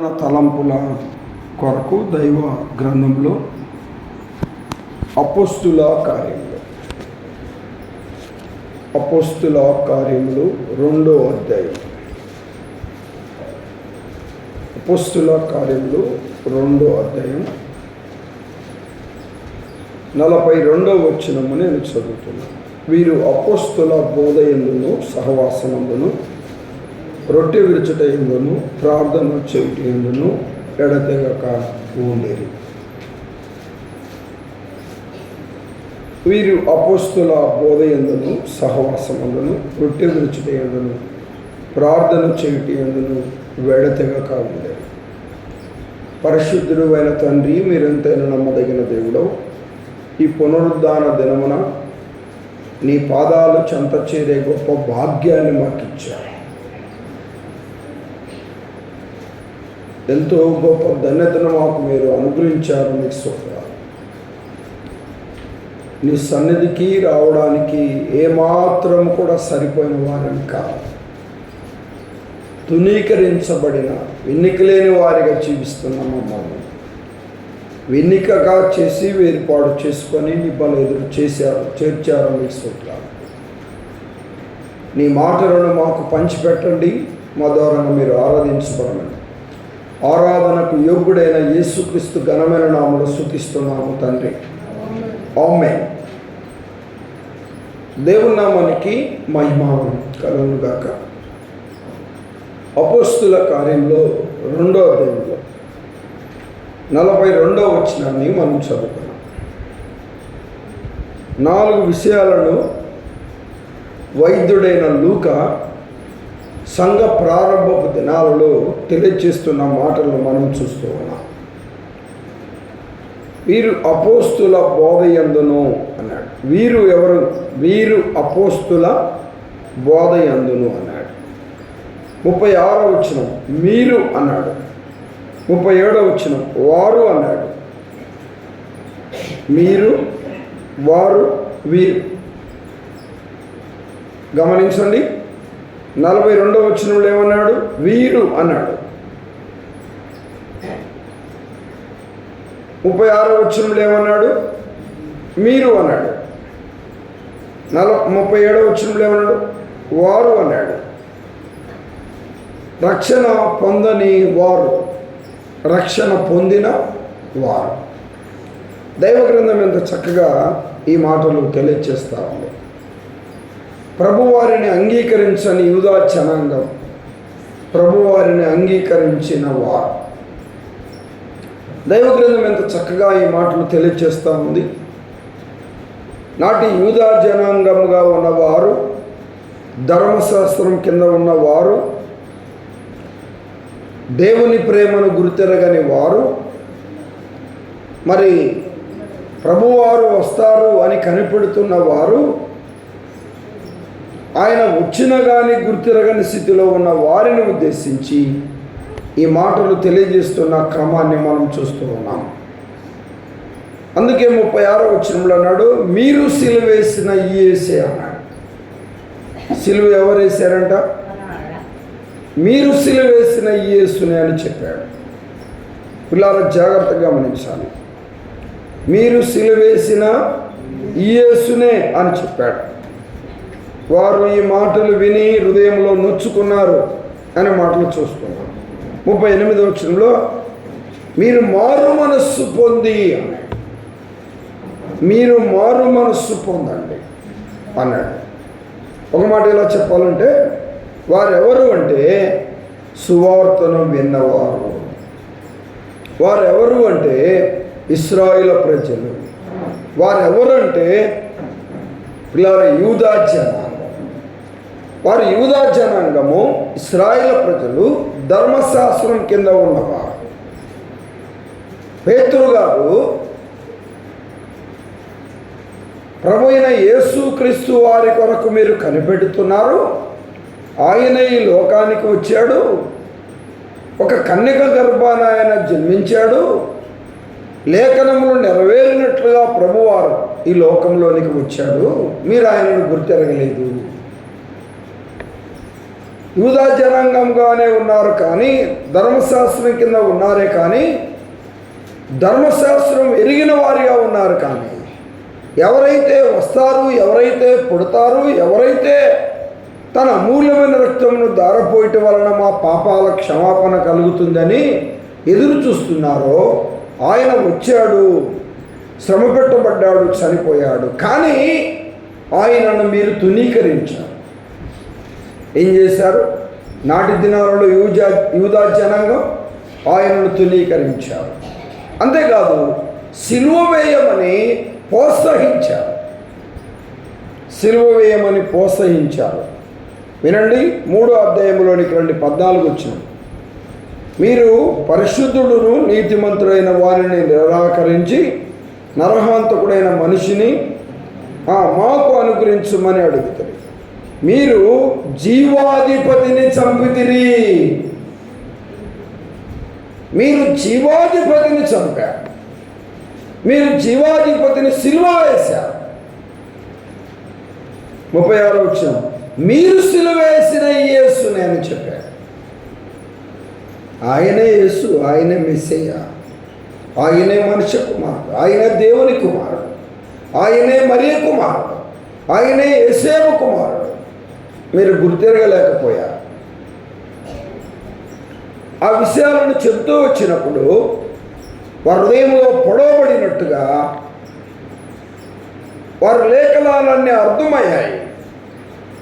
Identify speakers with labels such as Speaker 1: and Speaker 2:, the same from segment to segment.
Speaker 1: తలంపుల కొరకు దైవ గ్రంథంలో అపోస్తుల కార్యములు 2వ అధ్యాయం. అపోస్తుల కార్యములు 2వ అధ్యాయం 42వ వచనము నేను చదువుతున్నాను. వీరు అపోస్తుల బోధయందును సహవాసనందును రొట్టె విరుచుట యందును ప్రార్థన చేయుట యందును ఎడతెగక ఉండేది. వీరు అపోస్తుల బోధయందును సహవాసమందును రొట్టె విరుచుట యందును ప్రార్థన చేయుట యందును ఎడతెగక ఉండేది. పరిశుద్ధుడు అయిన తండ్రి, మీరెంతైనా నమ్మదగిన దేవుడవు, ఈ పునరుద్ధాన దినమున నీ పాదాలు చెంత చేరే గొప్ప భాగ్యాన్ని మాకిచ్చారు. ఎంతో గొప్ప ధన్యతను మాకు మీరు అనుగ్రహించారు. మీకు స్తోత్రాలు. నీ సన్నిధికి రావడానికి ఏమాత్రం కూడా సరిపోయిన వారిని కాదు, తునీకరించబడిన ఎన్నికలేని వారిగా జీవిస్తున్న మమ్మల్ని ఎన్నికగా చేసి వేరుపాటు చేసుకొని నిబ్బలు ఎదురు చేర్చారు. మీకు స్తోత్రాలు. నీ మాటలను మాకు పంచిపెట్టండి. మా ద్వారా మీరు ఆరాధించబడండి. ఆరాధనకు యోగ్యుడైన యేసుక్రీస్తు ఘనమైన నామములో స్తుతిస్తున్నాము తండ్రి. ఆమేన్. దేవుని నామానికి మహిమ కలుగును గాక. అపోస్తుల కార్యంలో 2వ అధ్యాయంలో 42వ వచనాన్ని మనం చదువుకున్నాం. 4 విషయాలను వైద్యుడైన లూకా సంఘ ప్రారంభపు దినాలలో తెలియజేస్తున్న మాటలను మనం చూస్తూ ఉన్నాం. వీరు అపోస్తుల బోధయందును అన్నాడు. వీరు ఎవరు? వీరు అపోస్తుల బోధయందును అన్నాడు. 36వ వచనం మీరు అన్నాడు. 37వ వచనం వారు అన్నాడు. మీరు, వారు, వీరు. గమనించండి. 42వ వచనంలో ఏమన్నాడు? వీరు అన్నాడు. 36వ వచనంలో ఏమన్నాడు? మీరు అన్నాడు. 37వ వచనంలో ఏమన్నాడు? వారు అన్నాడు. రక్షణ పొందని వారు, రక్షణ పొందిన వారు. దైవ గ్రంథం ఎంత చక్కగా ఈ మాటలు తెలియజేస్తా ఉంది. ప్రభువారిని అంగీకరించని యూదా జనాంగం, ప్రభువారిని అంగీకరించిన వారు. దైవ గ్రంథం ఎంత చక్కగా ఈ మాటలు తెలియజేస్తూ ఉంది. నాటి యూదా జనాంగముగా ఉన్నవారు, ధర్మశాస్త్రం కింద ఉన్నవారు, దేవుని ప్రేమను గుర్తెరగని వారు, మరి ప్రభువారు వస్తారు అని కనిపెడుతున్న వారు, ఆయన వచ్చిన కానీ గుర్తిరగని స్థితిలో ఉన్న వారిని ఉద్దేశించి ఈ మాటలు తెలియజేస్తున్న క్రమాన్ని మనం చూస్తూ ఉన్నాం. అందుకే 36వ వచనంలో అన్నాడు, మీరు సిలువ వేసిన యేసే అన్నాడు. సిలువ ఎవరు వేశారంట? మీరు సిలువ వేసిన యేసునే అని చెప్పాడు. పిల్లలు జాగ్రత్తగా గమనించాలి. మీరు సిలువ వేసిన యేసునే అని చెప్పాడు. వారు ఈ మాటలు విని హృదయంలో నొచ్చుకున్నారు అనే మాటలు చూస్తున్నాం. 38వ వచనంలో మీరు మారు మనస్సు పొంది అన్నాడు. మీరు మారు మనస్సు పొందండి అన్నాడు. ఒక మాట ఇలా చెప్పాలంటే వారెవరు అంటే సువార్తను విన్నవారు. వారెవరు అంటే ఇశ్రాయేలు ప్రజలు. వారెవరు అంటే పిల్లల యూదా జనాంగం. వారు యూదా జనాంగము, ఇశ్రాయేలు ప్రజలు, ధర్మశాస్త్రం కింద ఉన్నవారు. పేతురు గారు ప్రభు అయిన యేసుక్రీస్తు వారి కొరకు మీరు కనిపెడుతున్నారు. ఆయన ఈ లోకానికి వచ్చాడు, ఒక కన్యక గర్భాన ఆయన జన్మించాడు, లేఖనములు నెరవేరినట్లుగా ప్రభువారు ఈ లోకంలోనికి వచ్చాడు, మీరు ఆయనను గుర్తెరగలేదు. యూదా జనాంగంగానే ఉన్నారు కానీ, ధర్మశాస్త్రం కింద ఉన్నారే కానీ, ధర్మశాస్త్రం ఎరిగిన వారిగా ఉన్నారు కానీ, ఎవరైతే వస్తారు, ఎవరైతే పుడతారు, ఎవరైతే తన అమూల్యమైన రక్తమును ధారపోయటం వలన మా పాపాల క్షమాపణ కలుగుతుందని ఎదురు చూస్తున్నారో, ఆయన వచ్చాడు, శ్రమ పెట్టబడ్డాడు, చనిపోయాడు. కానీ ఆయనను మీరు తునీకరించారు. ఏం చేశారు? నాటి దినాలలో యూదా జనాంగం ఆయనను తునీకరించారు. అంతేకాదు, సిలువ వేయమని ప్రోత్సహించారు. సిలువ వేయమని ప్రోత్సహించారు. వినండి, 3వ అధ్యాయంలోనికి రండి, 14 వచ్చిన. మీరు పరిశుద్ధుడును నీతిమంతుడైన వారిని నిరాకరించి నరహంతకుడైన మనిషిని మాకు అనుగ్రహించమని అడుగుతారు. మీరు జీవాధిపతిని చంపితిరి. మీరు జీవాధిపతిని చంపారు. మీరు జీవాధిపతిని సిలువ వేశారు. 36 వచ్చిన, మీరు సిలువ వేసిన యేసు నేను చెప్పాను. ఆయనే యేసు, ఆయనే మెస్సయ్య, ఆయనే మనుష్య కుమారుడు, ఆయనే దేవుని కుమారుడు, ఆయనే మరియ కుమారుడు, ఆయనే యేసేపు కుమారుడు. మీరు గుర్తెరగలేకపోయారు. ఆ విషయాలను చెబుతూ వచ్చినప్పుడు వారి హృదయంలో పొడవబడినట్టుగా వారి లేఖనాలన్నీ అర్థమయ్యాయి.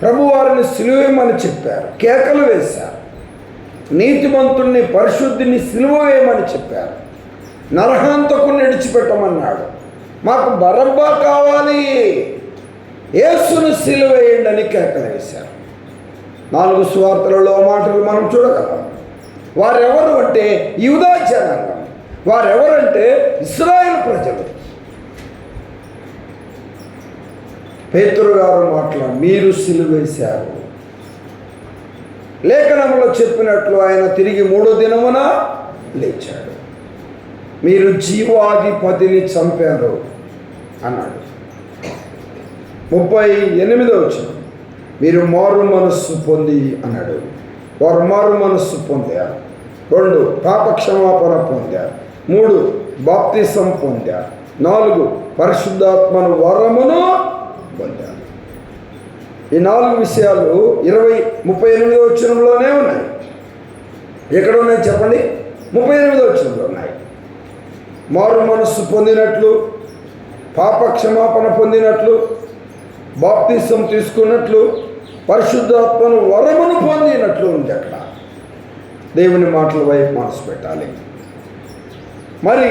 Speaker 1: ప్రభు వారిని సిలువేయమని చెప్పారు, కేకలు వేశారు. నీతిమంతుణ్ణి, పరిశుద్ధిని సిలువ వేయమని చెప్పారు. నరహంతకుని విడిచిపెట్టమన్నాడు. మాకు బరబ్బా కావాలి, యేసును సిలువ వేయండి అని కేకలు వేశారు. 4 సువార్తలలో మాటలు మనం చూడగలం. వారెవరు అంటే యూదా జనాంగం. వారెవరంటే ఇశ్రాయేలు ప్రజలు. పేతురు గారు మాట్లాడు, మీరు సిలువ వేశారు. లేఖనంలో చెప్పినట్లు ఆయన తిరిగి 3వ దినమున లేచాడు. మీరు జీవాధిపతిని చంపారు అన్నాడు. 38వ వచనం, మీరు మారు మనస్సు పొంది అన్నాడు. వారు మారు మనస్సు పొందారు. 2 పాప క్షమాపణ పొందారు. 3 బాప్తిసం పొందారు. 4 పరిశుద్ధాత్మను వరమును పొందారు. ఈ 4 విషయాలు 38వ వచనంలోనే ఉన్నాయి. ఎక్కడ ఉన్నాయి చెప్పండి? 38వ వచనంలో ఉన్నాయి. మారు మనస్సు పొందినట్లు, పాప క్షమాపణ పొందినట్లు, బాప్తిసం తీసుకున్నట్లు, పరిశుద్ధాత్మను వరమును పొందినట్లు ఉంది. అక్కడ దేవుని మాటల వైపు మనసు పెట్టాలి. మరి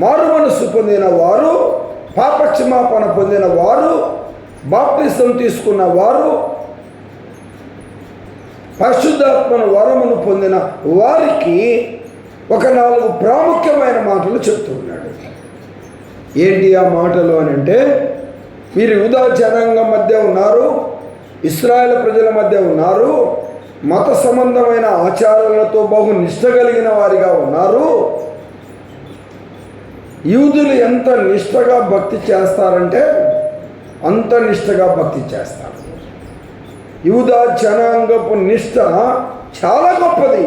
Speaker 1: మారు మనస్సు పొందిన వారు, పాప క్షమాపణ పొందిన వారు, బాప్తిసం తీసుకున్న వారు, పరిశుద్ధాత్మను వరమును పొందిన వారికి ఒక 4 ప్రాముఖ్యమైన మాటలు చెప్తున్నాడు. ఏంటి ఆ మాటలు అని అంటే, మీరు యూదా జనాంగం మధ్య ఉన్నారు, ఇశ్రాయేలు ప్రజల మధ్య ఉన్నారు, మత సంబంధమైన ఆచారాలతో బహు నిష్ట కలిగిన వారిగా ఉన్నారు. యూదులు ఎంత నిష్టగా భక్తి చేస్తారంటే అంత నిష్టగా భక్తి చేస్తారు. యూదా జనాంగపు నిష్ట చాలా గొప్పది,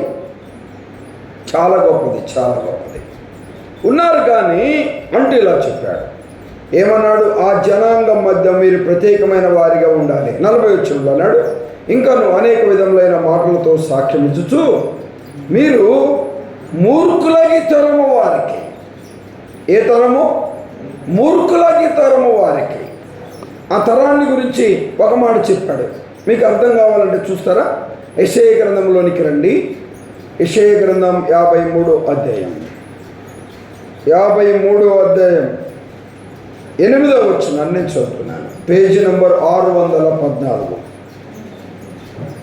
Speaker 1: చాలా గొప్పది, చాలా గొప్పది. ఉన్నారు కానీ అంటే ఇలా చెప్పాడు. ఏమన్నాడు? ఆ జనాంగం మధ్య మీరు ప్రత్యేకమైన వారిగా ఉండాలి. 40వ వచనంలో అన్నాడు, ఇంకా నువ్వు అనేక విధములైన మాటలతో సాక్ష్యం ఇచ్చుచు మీరు మూర్ఖులకి తరము వారికి. ఏ తరము? మూర్ఖులకి తరము వారికి. ఆ తరాన్ని గురించి ఒక మాట చెప్పాడు. మీకు అర్థం కావాలంటే చూస్తారా? యెషయా గ్రంథంలోనికి రండి. యెషయా గ్రంథం 53వ అధ్యాయం, 53వ అధ్యాయం 8వ వచనం నేను చదువుతున్నాను. Page number 614.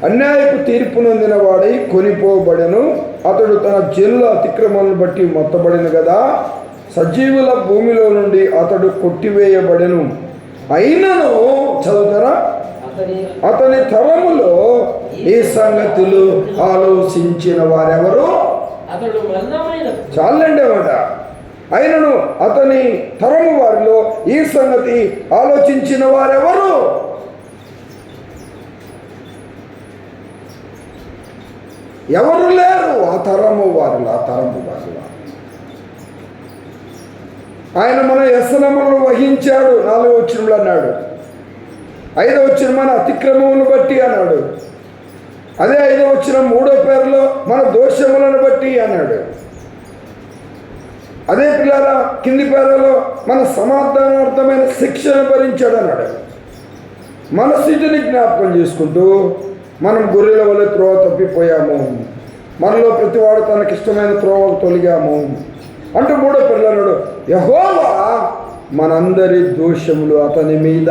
Speaker 1: అన్యాయపు తీర్పు నొందిన వాడై కొనిపోబడెను, అతడు తన జనుల అతిక్రమాలను బట్టి మొత్తబడిన కదా. సజీవుల భూమిలో నుండి అతడు కొట్టివేయబడెను. అయినను చదువుతారా? అతని తరములో ఈ సంగతులు ఆలోచించిన వారెవరు? చాలండి అన్నమాట. అయినను అతని తరము వారిలో ఈ సంగతి ఆలోచించిన వారెవరు? ఎవరు లేరు ఆ తరము వారిలో. ఆయన మన వ్యసనములను వహించాడు 4వ వచనంలో అన్నాడు. 5వ వచనం మన అతిక్రమములను బట్టి అన్నాడు. అదే 5వ వచనం 3వ పేరులో మన దోషములను బట్టి అన్నాడు. అదే పిల్లల కింది పేరులో మన సమాధానార్థమైన శిక్షను భరించాడు అన్నాడు. మన స్థితిని జ్ఞాపకం చేసుకుంటూ మనం గొర్రెల వల్ల త్రోవ తప్పిపోయాము, మనలో ప్రతివాడు తనకిష్టమైన త్రోవకు తొలిగాము అంటూ 3వ పేరులో అన్నాడు. యెహోవా మనందరి దోషములు అతని మీద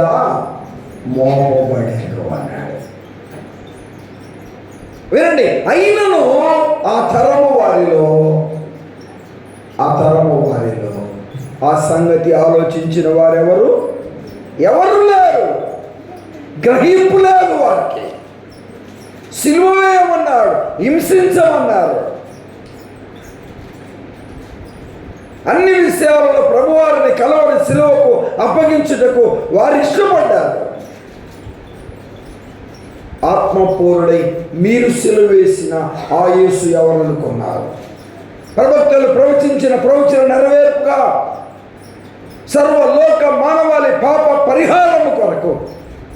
Speaker 1: మోపబడెను అన్నాడు. వినండి, అయినను ఆ తరము వారిలో ఆ సంగతి ఆలోచించిన వారెవరు లేరు. గ్రహింపు లేదు వారికి. సిలువ వేయమన్నాడు, హింసించమన్నారు. అన్ని విషయాలలో ప్రభువారిని కలవరి సిలువకు అప్పగించుటకు వారు ఇష్టపడ్డారు. ఆత్మపూర్ణుడై మీరు సిలువ వేసిన ఆ యేసు ఎవరనుకున్నారు? ప్రవక్తలు ప్రవచించిన ప్రవచన నెరవేర్పుగా సర్వలోక మానవాళి పాప పరిహారము కొరకు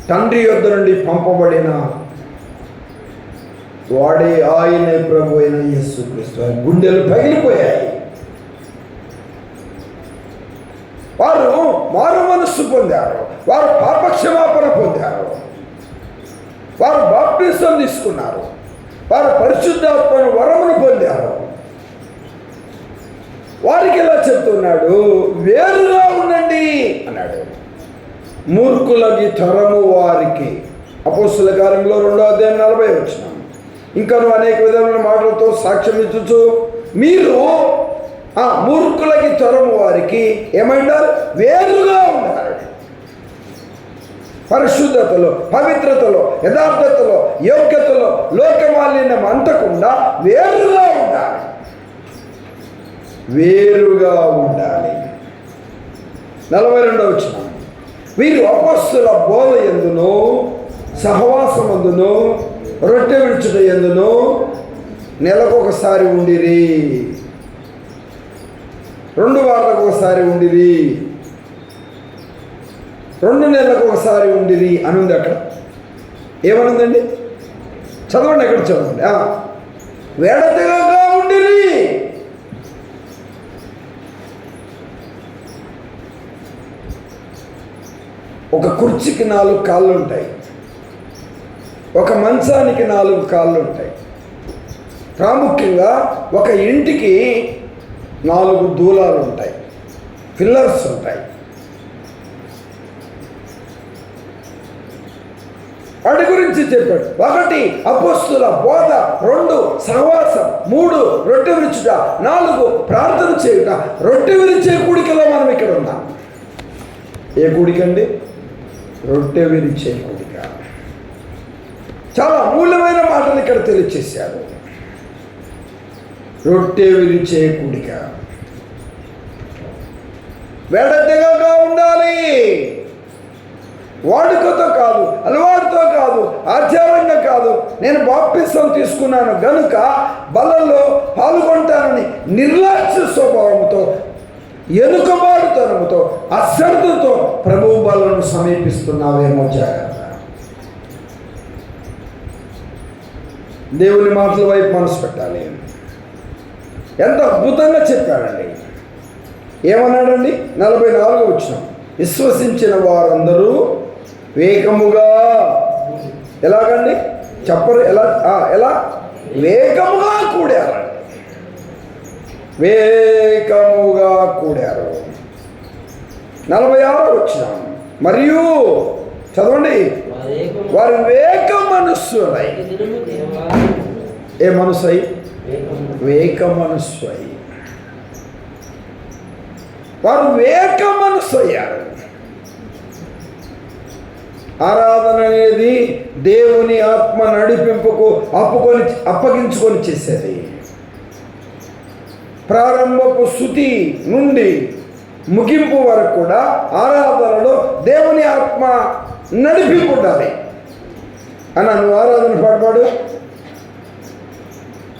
Speaker 1: తండ్రి యొద్ద నుండి పంపబడిన వాడే ఆయనే ప్రభు అయిన యేసుక్రీస్తు. గుండెలు పగిలిపోయాయి. వారు మారు మనస్సు పొందారు, వారు పాపక్షమాపణ పొందారు, వారు బాప్టిజం తీసుకున్నారు, వారు పరిశుద్ధాత్మను వరమును పొందారు. వారికి ఇలా చెప్తున్నాడు, వేరుగా ఉండండి అన్నాడు. మూర్ఖులకి తరము వారికి. అపోస్తుల కార్యంలో 2వ అధ్యాయం 40వ వచనం. ఇంకను అనేక విధమైన మాటలతో సాక్ష్యం ఇచ్చుచు మీరు మూర్ఖులకి తరము వారికి ఏమంటారు? వేరుగా ఉన్నారు. పరిశుద్ధతలో, పవిత్రతలో, యథార్థతలో, యోగ్యతలో లోకమాలిన్యం అంటకుండా వేరుగా ఉండాలి. 42వ వచనం. వీరు అపొస్తలుల బోధ యందును సహవాసమందును రొట్టె విడుచుట యందును నెలకొకసారి ఉండిరి, 2 వారాలకు ఒకసారి ఉండిరి, 2 నెలలకు ఒకసారి ఉండిరి అని ఉంది. అక్కడ ఏమనుందండి? చదవండి, ఎక్కడ చదవండి. వేడతగా ఉండిరి. ఒక కుర్చీకి 4 కాళ్ళు ఉంటాయి, ఒక మంచానికి 4 కాళ్ళు ఉంటాయి. ప్రాముఖ్యంగా ఒక ఇంటికి 4 దూలాలు ఉంటాయి, పిల్లర్స్ ఉంటాయి. వాటి గురించి చెప్పాడు. 1 అపొస్తలుల బోధ, 2 సహవాసం, 3 రొట్టె విరుచుట, 4 ప్రార్థన చేయుట. రొట్టె విరిచే కూడికలో మనం ఇక్కడ ఉన్నాం. ఏ కూడికండి? రొట్టె విరిచే కూడిక. చాలా అమూల్యమైన మాటలు ఇక్కడ తెలియచేశారు. రొట్టె విరిచే కూడిక. వేడతగా ఉండాలి. వాడుకతో కాదు, అలవాటుతో కాదు, ఆచారంగా కాదు. నేను బాప్తిసం తీసుకున్నాను గనుక బలలో పాల్గొంటానని నిర్లక్ష్య స్వభావంతో, ఎనుకబాటుతనంతో, అశ్రద్ధతో ప్రభువు బలను సమీపిస్తున్నావేమో జాగ్రత్త. దేవుని మాటల వైపు మనసు పెట్టాలి. ఎంత అద్భుతంగా చెప్పాడండి. ఏమన్నాడండి? 44వ వచనం. విశ్వసించిన వారందరూ వేగముగా, ఎలాగండి చెప్పరు, ఎలా వేగముగా కూడారు. వేగముగా కూడారు. 46వ వచనం. మరియు చదవండి, వారి వేగ మనస్సులై. ఏ మనస్సై? వేగ మనస్సై. వారు వేగ మనస్సు అయ్యారు. ఆరాధన అనేది దేవుని ఆత్మ నడిపింపుకు అప్పగించుకొని చేసేది. ప్రారంభపు స్తుతి నుండి ముగింపు వరకు కూడా ఆరాధనలో దేవుని ఆత్మ నడిపింపు ఉండాలి. అన్న, నువ్వు ఆరాధన పాడు.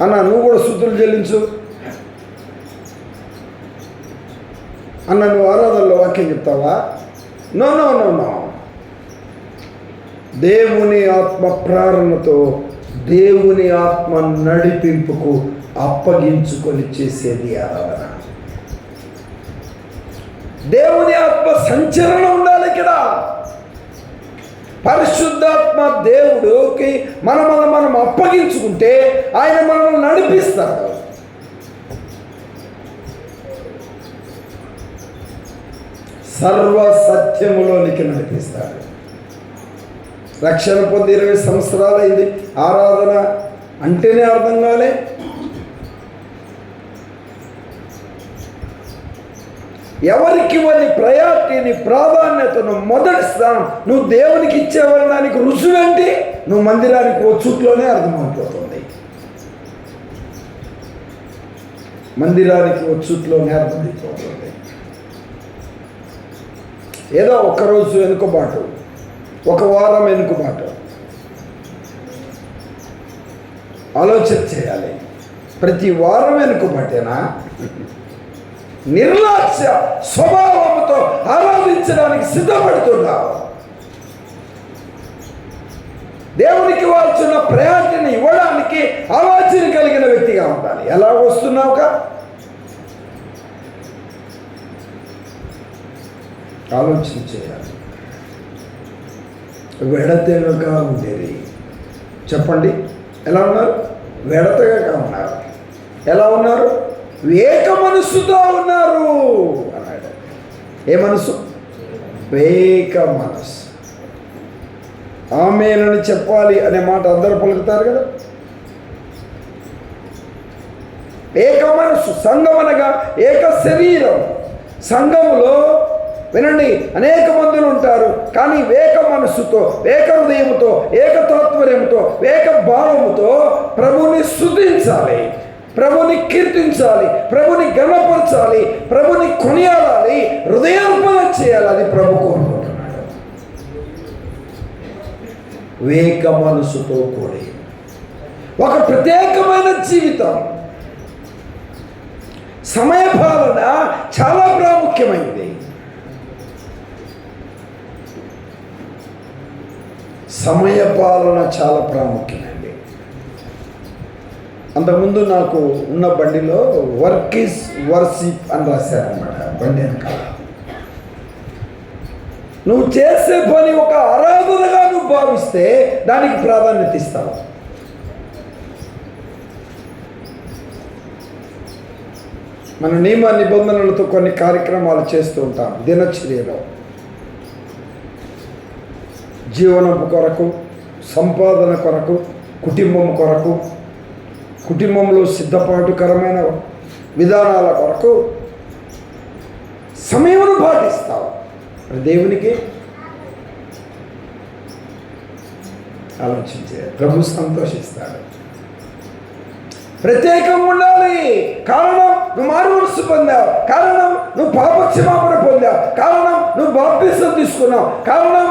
Speaker 1: అన్న నువ్వు కూడా స్తుతులు చెల్లించు అన్న, నువ్వు ఆరాధనలో వాక్యం చెప్తావా? No no no no. దేవుని ఆత్మ ప్రేరణతో దేవుని ఆత్మ నడిపింపుకు అప్పగించుకొని చేసేది ఆరాధన. దేవుని ఆత్మ సంచలనం ఉండాలి ఇక్కడ. పరిశుద్ధాత్మ దేవుడికి మనం అప్పగించుకుంటే ఆయన మనల్ని నడిపిస్తాడు. సర్వ సత్యములోనికి నడిపిస్తాడు. రక్షణ పొంది 20 సంవత్సరాలైంది, ఆరాధన అంటేనే అర్థం కాలే. ఎవరికి వారి ప్రయారిటీని, ప్రాధాన్యతను, మొదటి స్థానం నువ్వు దేవునికి ఇచ్చేవడానికి రుజువేంటి? నువ్వు మందిరానికి వచ్చుట్లోనే అర్థమైపోతుంది. మందిరానికి వచ్చుట్లోనే అర్థమైపోతుంది. ఏదో ఒక్కరోజు వెనుకబాటు, ఒక వారం వెనుకబాటు ఆలోచన చేయాలి. ప్రతి వారం వెనుకబాటేనా? నిర్లక్ష్య స్వభావంతో ఆరాధించడానికి సిద్ధపడుతున్నావు. దేవునికి వాల్సిన ప్రయారిటీని ఇవ్వడానికి ఆలోచన కలిగిన వ్యక్తిగా ఉండాలి. ఎలా వస్తున్నావుగా ఆలోచన చేయాలి. వెడతెగగా ఉండేది. చెప్పండి, ఎలా ఉన్నారు? వెడతెగగా ఉన్నారు. ఎలా ఉన్నారు? వేక మనస్సుతో ఉన్నారు అన్నాడు. ఏ మనసు? వేక మనస్సు. ఆమేనని చెప్పాలి అనే మాట అందరూ పలుకుతారు కదా. ఏక మనస్సు. సంఘం అనగా ఏక శరీరం. సంఘములో వినండి, అనేక మందులు ఉంటారు, కానీ వేక మనస్సుతో, వేక హృదయముతో, ఏక తాత్పర్యముతో, వేక భావముతో ప్రభుని స్తుతించాలి, ప్రభుని కీర్తించాలి, ప్రభుని ఘనపరచాలి, ప్రభుని కొనియాడాలి, హృదయార్పణ చేయాలి. అది ప్రభు కోరుకుంటున్నాడు. వేక మనసుతో కూడి ఒక ప్రత్యేకమైన జీవితం. సమయపాలన చాలా ప్రాముఖ్యమైనది. సమయపాలన చాలా ప్రాముఖ్యమైనది. అంతకుముందు నాకు ఉన్న బండిలో వర్క్ ఈజ్ వర్షిప్ అని రాశారనమాట బండి వెనకాల. నువ్వు చేసే పని ఒక ఆరాధనగా నువ్వు భావిస్తే దానికి ప్రాధాన్యత ఇస్తావు. మన నియమ నిబంధనలతో కొన్ని కార్యక్రమాలు చేస్తూ ఉంటాం దినచర్యలో. జీవనం కొరకు, సంపాదన కొరకు, కుటుంబం కొరకు, కుటుంబంలో సిద్ధపాటుకరమైన విధానాల కొరకు సమయమును పాటిస్తావు. దేవునికి ఆలోచించే ప్రభు సంతోషిస్తాడు. ప్రత్యేకంగా ఉండాలి. కారణం నువ్వు మారుమనస్సు పొందావు, కారణం నువ్వు పాపక్షమాపణ పొందావు, కారణం నువ్వు బాప్తిసం తీసుకున్నావు, కారణం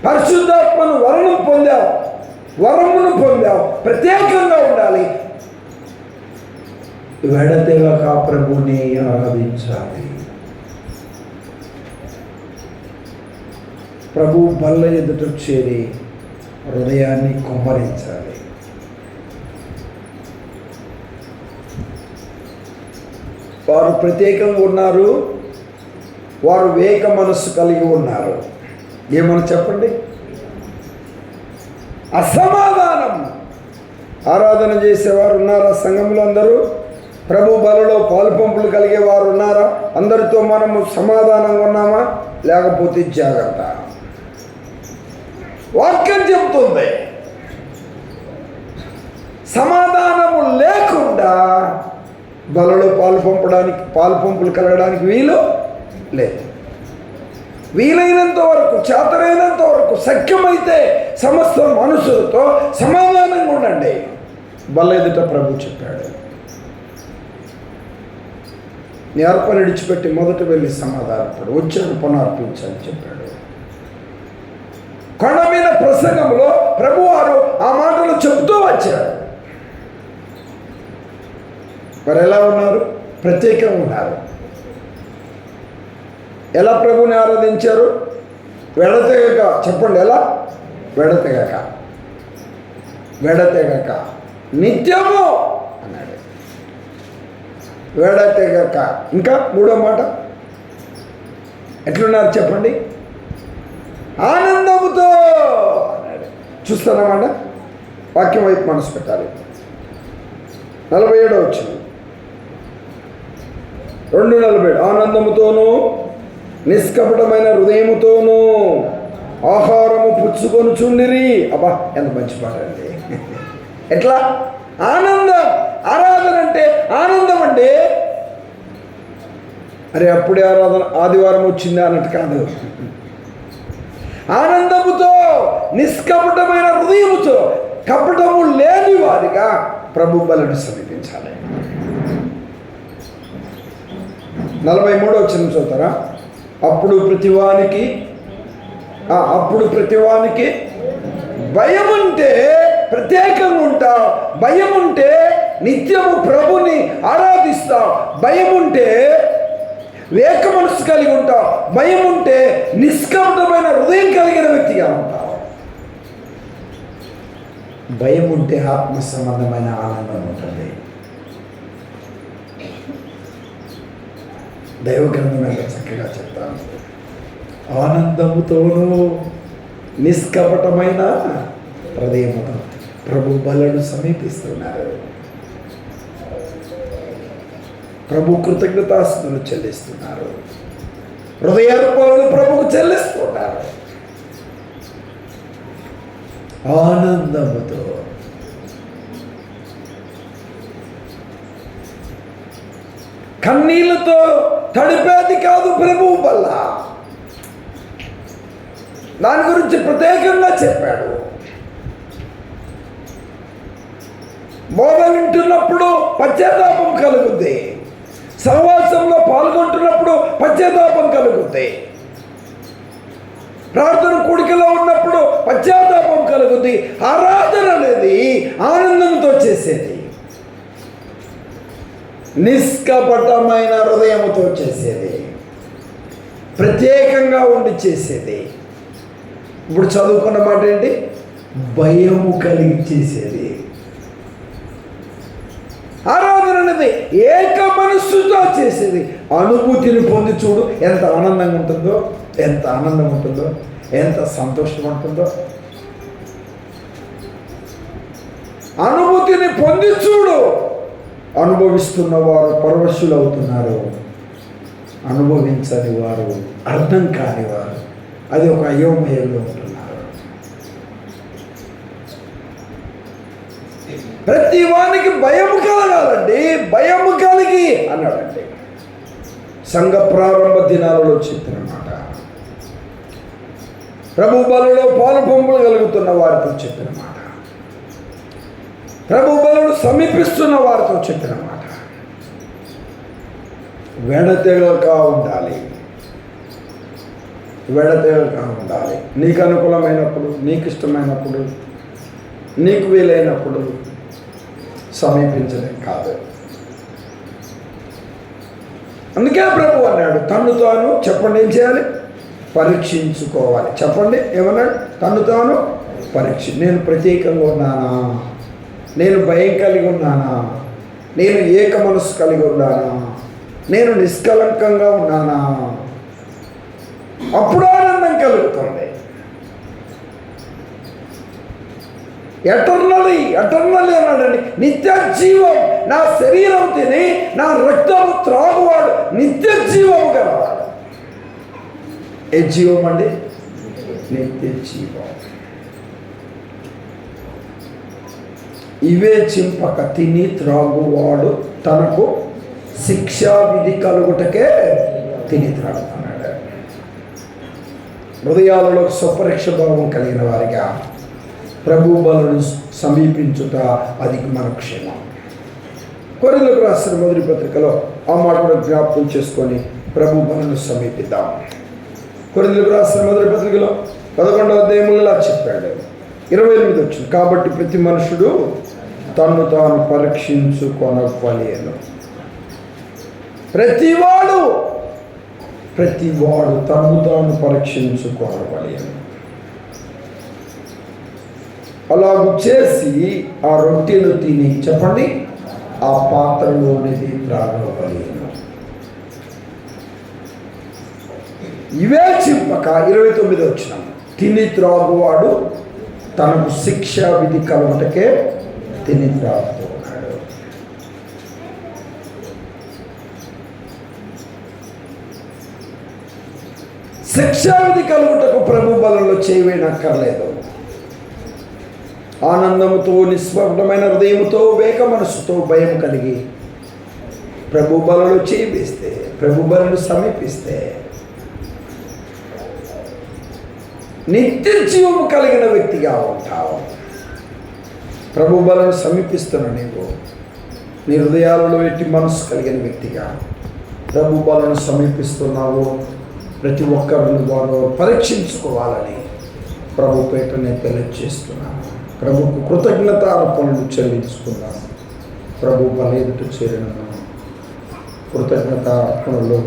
Speaker 1: పరిశుద్ధాత్మను వరమును పొందావు. ప్రత్యేకంగా ఉండాలి. వెడతెగక ప్రభుని ఆరాధించాలి. ప్రభు బల్ల ఎదుట చేరి హృదయాన్ని కుమ్మరించాలి. వారు ప్రత్యేకంగా ఉన్నారు, వారు వేక మనస్సు కలిగి ఉన్నారు. ఏమని చెప్పండి? అసమాధానం. ఆరాధన చేసేవారు ఉన్నారా సంఘంలో? అందరూ ప్రభు బలలో పాలుపంపులు కలిగేవారు ఉన్నారా? అందరితో మనము సమాధానంగా ఉన్నామా? లేకపోతే జాగ్రత్త. వాక్యం చెబుతుంది సమాధానము లేకుండా బలలో పాలుపంపులు కలగడానికి వీలు లేదు. వీలైనంత వరకు, చేతనైనంత వరకు, శక్యమైతే సమస్త మనుషులతో సమాధానంగా ఉండండి. బల్ల ఎదుట ప్రభు చెప్పాడు. నీ అర్పణ విడిచిపెట్టి మొదట వెళ్ళి సమాధానపడు, వచ్చాక పునర్పించని చెప్పాడు. కొండ మీద ప్రసంగంలో ప్రభువారు ఆ మాటలు చెబుతూ వచ్చాడు. మరి ఎలా ఉన్నారు? ప్రత్యేకంగా ఉన్నారు. ఎలా ప్రభుని ఆరాధించారు? వెడతెగక. చెప్పండి ఎలా? వెడతెగక. వెడతెగక నిత్యము అన్నాడు. వెడతెగక. ఇంకా మూడో మాట ఎట్లున్నారు చెప్పండి? ఆనందముతో అన్నాడు. చూస్తానమాట, వాక్యం వైపు మనసు పెట్టాలి. 47 వచ్చింది 2:47. ఆనందముతోనూ నిష్కపటమైన హృదయముతోనూ ఆహారము పుచ్చుకొని చుండిరి. అబ్బా ఎంత మంచి పాట అండి. ఎట్లా? ఆనందం. ఆరాధన అంటే ఆనందం అండి. అరే అప్పుడే ఆరాధన ఆదివారం వచ్చిందా అన్నట్టు కాదు. ఆనందముతో నిష్కపటమైన హృదయముతో, కపటము లేని వారిగా ప్రభు బలను సమీపించాలి. 43 వచ్చిన చూతారా? అప్పుడు ప్రతివానికి భయం ఉంటే ప్రత్యేకంగా ఉంటా, భయం ఉంటే నిత్యము ప్రభుని ఆరాధిస్తా, భయం ఉంటే వేక మనసు కలిగి ఉంటావు, భయం ఉంటే నిష్కపటమైన హృదయం కలిగిన వ్యక్తిగా ఉంటావు. భయం ఉంటే ఆత్మ సంబంధమైన ఆనందం ఉంటుంది. దైవ గ్రంథం ఎంత చక్కగా చెప్తాను. ఆనందముతోనూ నిష్కపటమైన హృదయముతో ప్రభు బలను సమీపిస్తున్నారు. ప్రభు కృతజ్ఞతాస్తుతులు చెల్లిస్తున్నారు. హృదయార్పణలు ప్రభుకు చెల్లిస్తున్నారు. ఆనందముతో. కన్నీళ్లతో తడిపేది కాదు ప్రభువు వల్ల. దాని గురించి ప్రత్యేకంగా చెప్పాడు. బోధ వింటున్నప్పుడు పశ్చాత్తాపం కలుగుద్ది. సహవాసంలో పాల్గొంటున్నప్పుడు పశ్చాత్తాపం కలుగుద్ది. ప్రార్థన కూడికలో ఉన్నప్పుడు పశ్చాత్తాపం కలుగుద్ది. ఆరాధన అనేది ఆనందంతో చేసేది, నిష్కపటమైన హృదయంతో చేసేది, ప్రత్యేకంగా ఉండి చేసేది. ఇప్పుడు చదువుకున్న మాట ఏంటి? భయము కలిగి చేసేది. ఆరాధన అనేది ఏక మనస్సుతో చేసేది. అనుభూతిని పొంది చూడు ఎంత ఆనందంగా ఉంటుందో, ఎంత ఆనందం ఉంటుందో, ఎంత సంతోషం ఉంటుందో. అనుభూతిని పొంది చూడు. అనుభవిస్తున్న వారు పరవశులు అవుతున్నారు, అనుభవించని వారు, అర్థం కాని వారు అది ఒక అయోమయంలో ఉంటున్నారు. ప్రతి వానికి భయము కలగాలండి. భయము కలిగి అన్నాడండి. సంఘ ప్రారంభ దినాలలో చెప్పినమాట. ప్రభు బలలో పాలు పంపులు కలుగుతున్న వారితో చెప్పిన మాట. ప్రభు బలను సమీపిస్తున్న వారితో చెప్పిన మాట. వెడతెగక ఉండాలి. వెడతెగక ఉండాలి. నీకు అనుకూలమైనప్పుడు, నీకు ఇష్టమైనప్పుడు, నీకు వీలైనప్పుడు సమీపించడం కాదు. అందుకే ప్రభు అన్నాడు, తన్ను తాను చెప్పండి ఏం చేయాలి? పరీక్షించుకోవాలి. చెప్పండి ఏమన్నాడు? తన్ను తాను నేను ప్రత్యేకంగా ఉన్నానా? నేను భయం కలిగి ఉన్నానా? నేను ఏక మనసు కలిగి ఉన్నానా? నేను నిష్కలంకంగా ఉన్నానా? అప్పుడు ఆనందం కలుగుతుంది. ఎటర్నలీ అన్నాడండి. నిత్య జీవం. నా శరీరం తిని నా రక్తము త్రాగువాడు నిత్య జీవం గలవాడు. ఏ జీవం అండి? నిత్య జీవం. ఇవే చింపక తిని త్రాగువాడు తనకు శిక్షా విధి కలుగుటకే తిని త్రాగుతున్నాడు. హృదయాలలో స్వపరీక్ష భావం కలిగిన వారిగా ప్రభు బలను సమీపించుట అది మన క్షేమం. కొరింథీయులకు రాసిన మొదటి పత్రికలో ఆ మాట కూడా జ్ఞాపకం చేసుకొని ప్రభు బలను సమీపిద్దాం. కొరింథీయులకు రాసిన మొదటి పత్రికలో 11వ అధ్యాయంలో ఇలా చెప్పాడు. 28 వచ్చింది. కాబట్టి ప్రతి మనుషుడు తన్ను తాను పరీక్షించుకొనవలెను. ప్రతివాడు తను తాను పరీక్షించుకోవాలి. అలాగూ చేసి ఆ రొట్టెలు తిని చెప్పండి ఆ పాత్రలోనిది త్రాగవలెను. ఇవే చెప్పక 29 వచ్చిన తిని త్రాగువాడు తనకు శిక్షా విధి కలుగుటకే తిని త్రాగుతున్నాడు. శిక్షా విధి కలుగుటకు ప్రభు బలంలో చేయవేనక్కర్లేదు. ఆనందముతో నిస్పృహమైన హృదయంతో వేగ మనసుతో భయం కలిగి ప్రభు బలలో చేయి వేస్తే, ప్రభు బలను సమీపిస్తే నిత్య జీవము కలిగిన వ్యక్తిగా ఉంటావు. ప్రభు బలను సమీపిస్తున్న నీవు నీ హృదయాలలో ఎట్టి మనసు కలిగిన వ్యక్తిగా ప్రభు బలను సమీపిస్తున్నావు. ప్రతి ఒక్కరిని వారు పరీక్షించుకోవాలని ప్రభు పేట నేను తెలియజేస్తున్నాను. ప్రభుకు కృతజ్ఞతార్పణలు చెల్లించుకున్నాను. ప్రభు బల ఎదుట చేరిన కృతజ్ఞతార్పణలో